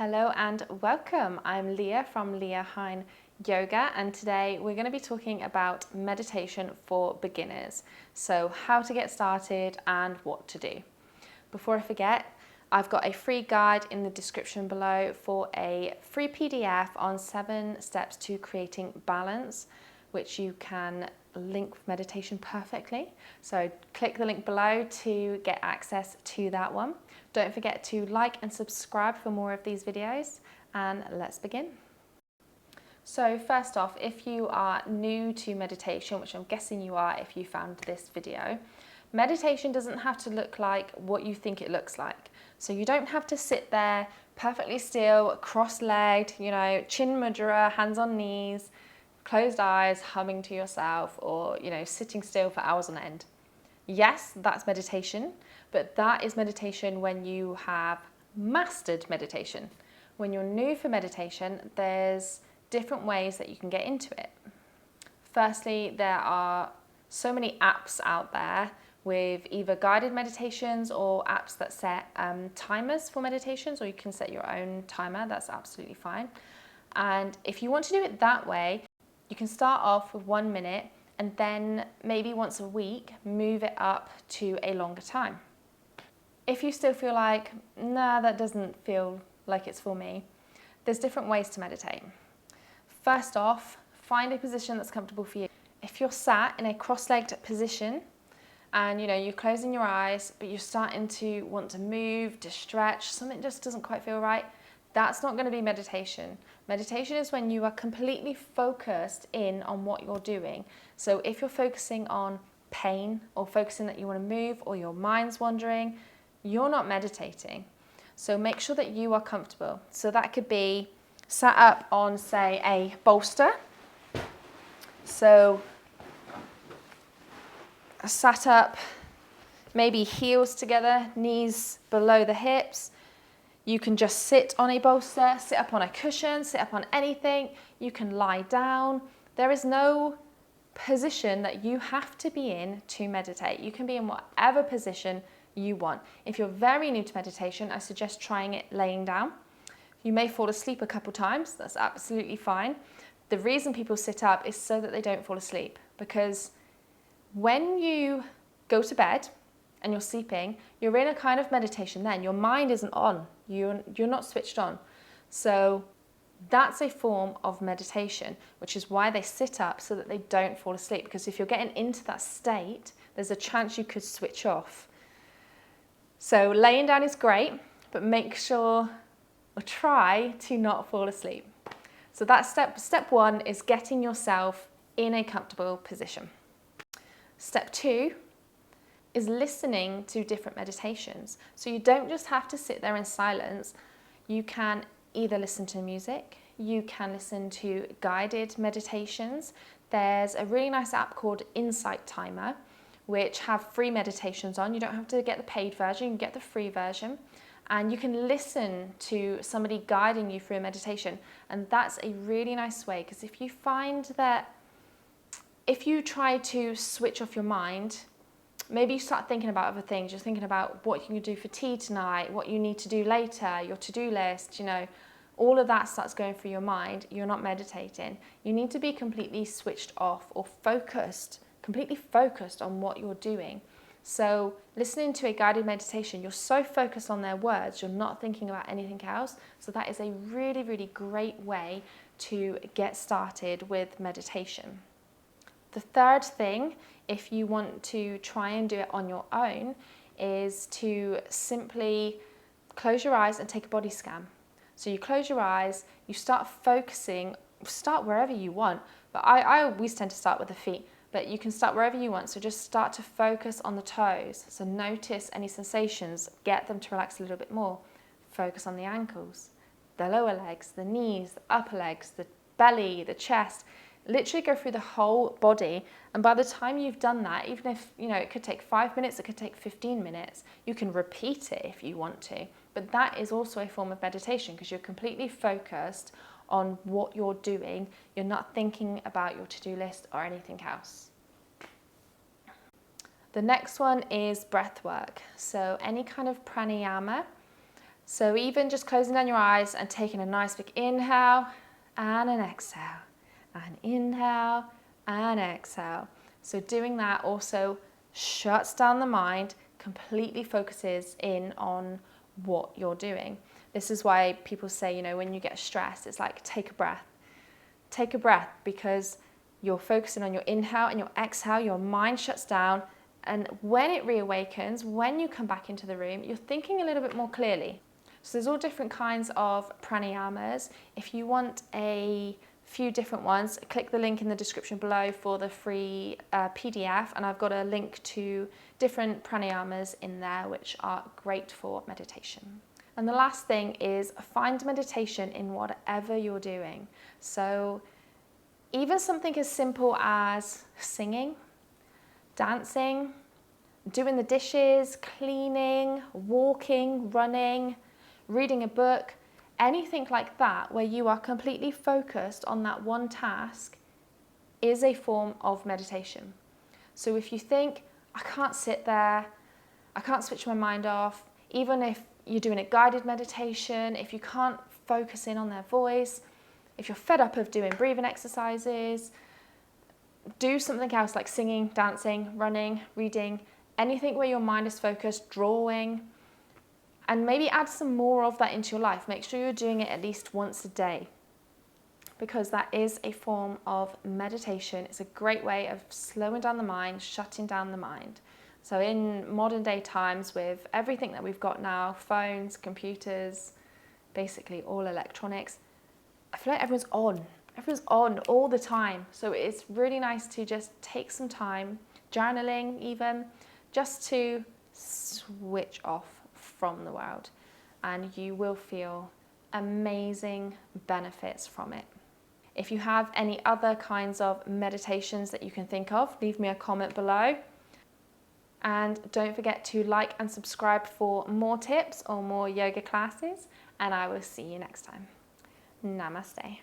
Hello and welcome. I'm Leah from Leah Hine Yoga, and today we're going to be talking about meditation for beginners. So how to get started and what to do. Before I forget, I've got a free guide in the description below for a free PDF on 7 steps to creating balance, which you can link with meditation perfectly. So click the link below to get access to that one. Don't forget to like and subscribe for more of these videos, and let's begin. So first off, if you are new to meditation, which I'm guessing you are if you found this video, meditation doesn't have to look like what you think it looks like. So you don't have to sit there perfectly still, cross-legged, chin mudra, hands on knees, closed eyes, humming to yourself, or sitting still for hours on end. Yes, that's meditation, but that is meditation when you have mastered meditation. When you're new for meditation, there's different ways that you can get into it. Firstly, there are so many apps out there with either guided meditations or apps that set timers for meditations, or you can set your own timer. That's absolutely fine. And if you want to do it that way, you can start off with 1 minute and then maybe once a week move it up to a longer time. If you still feel like, nah, that doesn't feel like it's for me, there's different ways to meditate. First off, find a position that's comfortable for you. If you're sat in a cross-legged position and you're closing your eyes, but you're starting to want to move, to stretch, something just doesn't quite feel right, that's not going to be meditation. Meditation is when you are completely focused in on what you're doing. So if you're focusing on pain or focusing that you want to move or your mind's wandering, you're not meditating. So make sure that you are comfortable. So that could be sat up on, say, a bolster. So sat up, maybe heels together, knees below the hips. You can just sit on a bolster, sit up on a cushion, sit up on anything. You can lie down. There is no position that you have to be in to meditate. You can be in whatever position you want. If you're very new to meditation, I suggest trying it laying down. You may fall asleep a couple times. That's absolutely fine. The reason people sit up is so that they don't fall asleep, because when you go to bed and you're sleeping, you're in a kind of meditation then. Your mind isn't on. You're not switched on. So that's a form of meditation, which is why they sit up, so that they don't fall asleep. Because if you're getting into that state, there's a chance you could switch off. So laying down is great, but make sure or try to not fall asleep. So that's step 1 is getting yourself in a comfortable position. Step 2 is listening to different meditations. So you don't just have to sit there in silence. You can either listen to music, you can listen to guided meditations. There's a really nice app called Insight Timer, which have free meditations on. You don't have to get the paid version, you can get the free version. And you can listen to somebody guiding you through a meditation. And that's a really nice way, because if you find that if you try to switch off your mind, maybe you start thinking about other things. You're thinking about what you can do for tea tonight, what you need to do later, your to-do list, all of that starts going through your mind. You're not meditating. You need to be completely switched off or focused, completely focused on what you're doing. So listening to a guided meditation, you're so focused on their words, you're not thinking about anything else. So that is a really, really great way to get started with meditation. The third thing, if you want to try and do it on your own, is to simply close your eyes and take a body scan. So you close your eyes, you start focusing, start wherever you want, but I always tend to start with the feet, but you can start wherever you want. So just start to focus on the toes. So notice any sensations, get them to relax a little bit more. Focus on the ankles, the lower legs, the knees, the upper legs, the belly, the chest. Literally go through the whole body, and by the time you've done that, even if it could take 5 minutes, it could take 15 minutes, you can repeat it if you want to. But that is also a form of meditation, because you're completely focused on what you're doing. You're not thinking about your to-do list or anything else. The next one is breath work. So any kind of pranayama So even just closing down your eyes and taking a nice big inhale and an exhale, and inhale and exhale. So doing that also shuts down the mind, completely focuses in on what you're doing. This is why people say, when you get stressed, it's like take a breath. Take a breath, because you're focusing on your inhale and your exhale, your mind shuts down, and when it reawakens, when you come back into the room, you're thinking a little bit more clearly. So there's all different kinds of pranayamas. If you want a few different ones, click the link in the description below for the free PDF, and I've got a link to different pranayamas in there which are great for meditation. And the last thing is find meditation in whatever you're doing. So even something as simple as singing, dancing, doing the dishes, cleaning, walking, running, reading a book, anything like that where you are completely focused on that one task is a form of meditation. So if you think, I can't sit there, I can't switch my mind off, even if you're doing a guided meditation, if you can't focus in on their voice, if you're fed up of doing breathing exercises, do something else like singing, dancing, running, reading, anything where your mind is focused, drawing, and maybe add some more of that into your life. Make sure you're doing it at least once a day, because that is a form of meditation. It's a great way of slowing down the mind, shutting down the mind. So in modern day times, with everything that we've got now, phones, computers, basically all electronics, I feel like everyone's on all the time. So it's really nice to just take some time, journaling even, just to switch off from the world, and you will feel amazing benefits from it. If you have any other kinds of meditations that you can think of, leave me a comment below. And don't forget to like and subscribe for more tips or more yoga classes, and I will see you next time. Namaste.